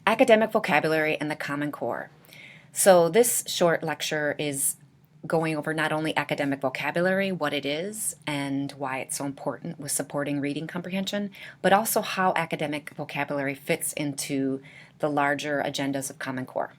Academic vocabulary and the Common Core. So this short lecture is going over not only academic vocabulary, what it is, and why it's so important with supporting reading comprehension, but also how academic vocabulary fits into the larger agendas of Common Core.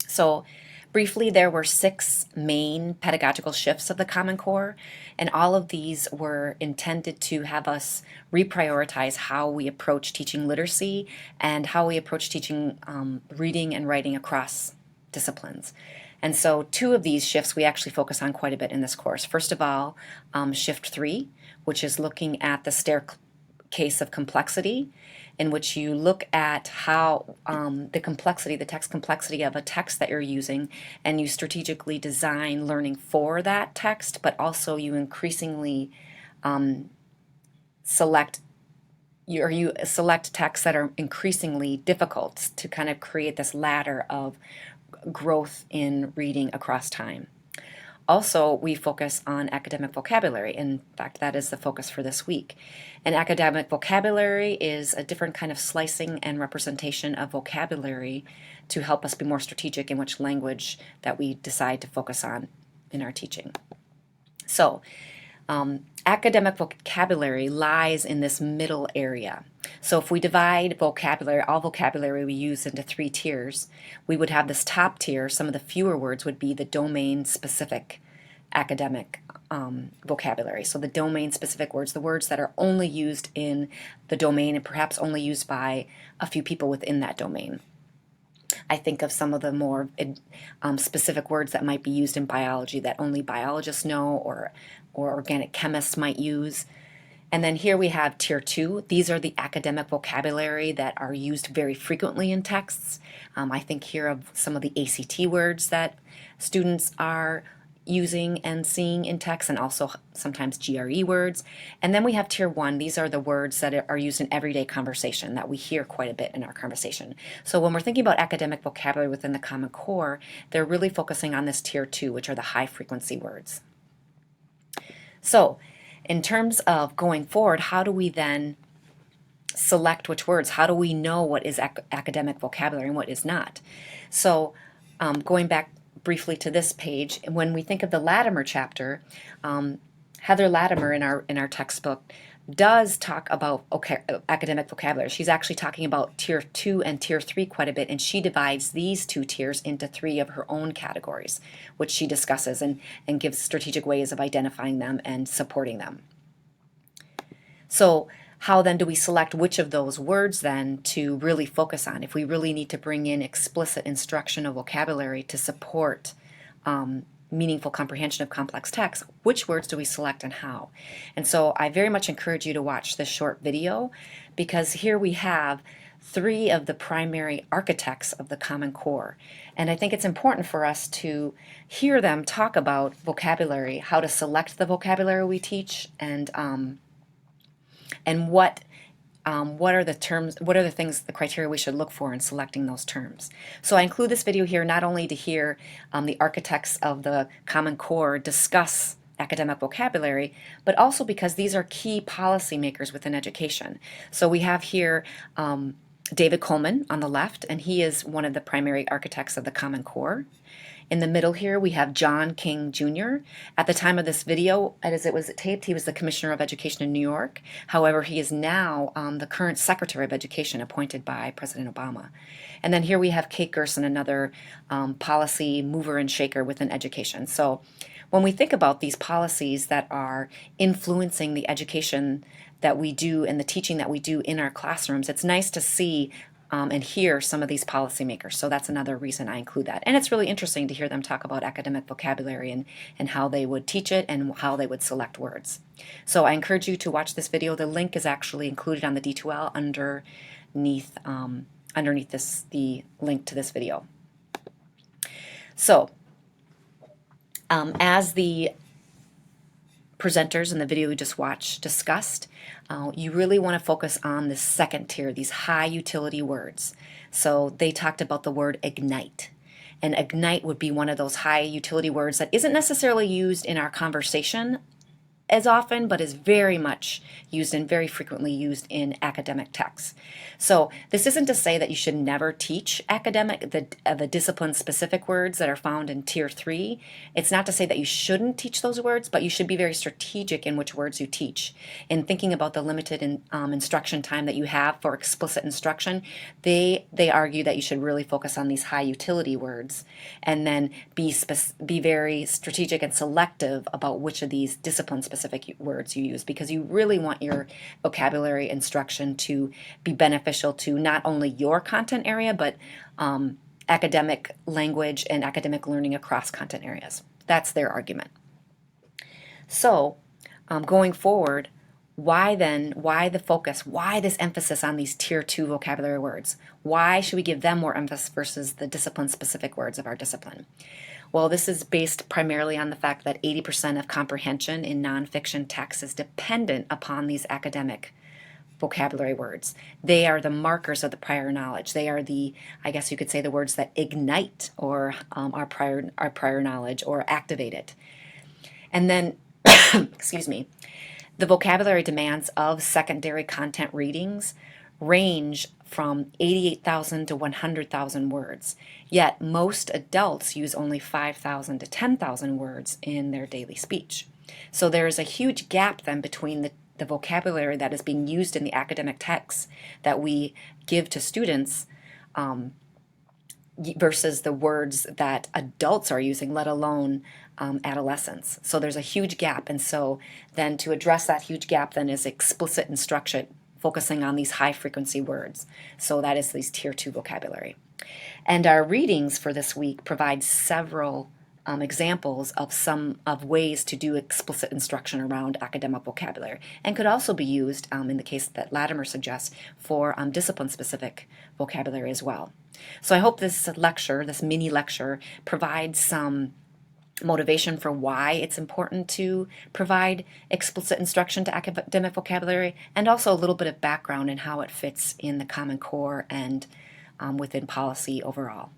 So briefly, there were 6 main pedagogical shifts of the Common Core, and all of these were intended to have us reprioritize how we approach teaching literacy and how we approach teaching reading and writing across disciplines. And so 2 of these shifts we actually focus on quite a bit in this course. First of all, shift 3, which is looking at the staircase of complexity, in which you look at how the complexity, the text complexity of a text that you're using, and you strategically design learning for that text, but also you increasingly select texts that are increasingly difficult to kind of create this ladder of growth in reading across time. Also, we focus on academic vocabulary. In fact, that is the focus for this week. And academic vocabulary is a different kind of slicing and representation of vocabulary to help us be more strategic in which language that we decide to focus on in our teaching. So, academic vocabulary lies in this middle area. So if we divide vocabulary, all vocabulary we use into 3 tiers, we would have this top tier. Some of the fewer words would be the domain-specific academic vocabulary. So the domain-specific words, the words that are only used in the domain and perhaps only used by a few people within that domain. I think of some of the more specific words that might be used in biology that only biologists know or organic chemists might use. And then here we have tier 2. These are the academic vocabulary that are used very frequently in texts. I think here of some of the ACT words that students are using and seeing in text, and also sometimes GRE words. And then we have tier 1. These are the words that are used in everyday conversation that we hear quite a bit in our conversation. So when we're thinking about academic vocabulary within the Common Core, they're really focusing on this tier 2, which are the high frequency words. So in terms of going forward, how do we then select which words? How do we know what is academic vocabulary and what is not? So going back briefly to this page, when we think of the Latimer chapter, Heather Latimer in our textbook does talk about academic vocabulary. She's actually talking about tier 2 and tier 3 quite a bit, and she divides these 2 tiers into 3 of her own categories, which she discusses and gives strategic ways of identifying them and supporting them. So how then do we select which of those words then to really focus on? If we really need to bring in explicit instruction of vocabulary to support meaningful comprehension of complex text, which words do we select and how? And so I very much encourage you to watch this short video, because here we have 3 of the primary architects of the Common Core. And I think it's important for us to hear them talk about vocabulary, how to select the vocabulary we teach, and what are the terms, what are the things, the criteria we should look for in selecting those terms. So I include this video here not only to hear the architects of the Common Core discuss academic vocabulary, but also because these are key policymakers within education. So we have here David Coleman on the left, and he is one of the primary architects of the Common Core. In the middle here, we have John King Jr. At the time of this video, as it was taped, he was the Commissioner of Education in New York. However, he is now the current Secretary of Education appointed by President Obama. And then here we have Kate Gerson, another policy mover and shaker within education. So when we think about these policies that are influencing the education that we do and the teaching that we do in our classrooms, it's nice to see and hear some of these policymakers. So that's another reason I include that. And it's really interesting to hear them talk about academic vocabulary and how they would teach it and how they would select words. So I encourage you to watch this video. The link is actually included on the D2L underneath the link to this video. So as the presenters in the video we just watched discussed, you really want to focus on this second tier, these high utility words. So they talked about the word ignite. And ignite would be one of those high utility words that isn't necessarily used in our conversation as often, but is very much used and very frequently used in academic texts. So this isn't to say that you should never teach the discipline-specific words that are found in Tier 3. It's not to say that you shouldn't teach those words, but you should be very strategic in which words you teach. In thinking about the limited instruction time that you have for explicit instruction, they argue that you should really focus on these high utility words, and then be very strategic and selective about which of these discipline-specific words you use, because you really want your vocabulary instruction to be beneficial to not only your content area, but academic language and academic learning across content areas. That's their argument. So going forward, why the focus? Why this emphasis on these Tier 2 vocabulary words? Why should we give them more emphasis versus the discipline-specific words of our discipline? Well, this is based primarily on the fact that 80% of comprehension in nonfiction text is dependent upon these academic vocabulary words. They are the markers of the prior knowledge. They are I guess you could say, the words that ignite or our prior knowledge or activate it. And then, excuse me, the vocabulary demands of secondary content readings range from 88,000 to 100,000 words. Yet most adults use only 5,000 to 10,000 words in their daily speech. So there is a huge gap then between the vocabulary that is being used in the academic texts that we give to students versus the words that adults are using, let alone adolescents. So there's a huge gap. And so then to address that huge gap then is explicit instruction, focusing on these high frequency words. So that is these Tier 2 vocabulary. And our readings for this week provide several examples of ways to do explicit instruction around academic vocabulary, and could also be used, in the case that Latimer suggests, for discipline-specific vocabulary as well. So I hope this lecture, this mini lecture, provides some motivation for why it's important to provide explicit instruction to academic vocabulary, and also a little bit of background in how it fits in the Common Core and within policy overall.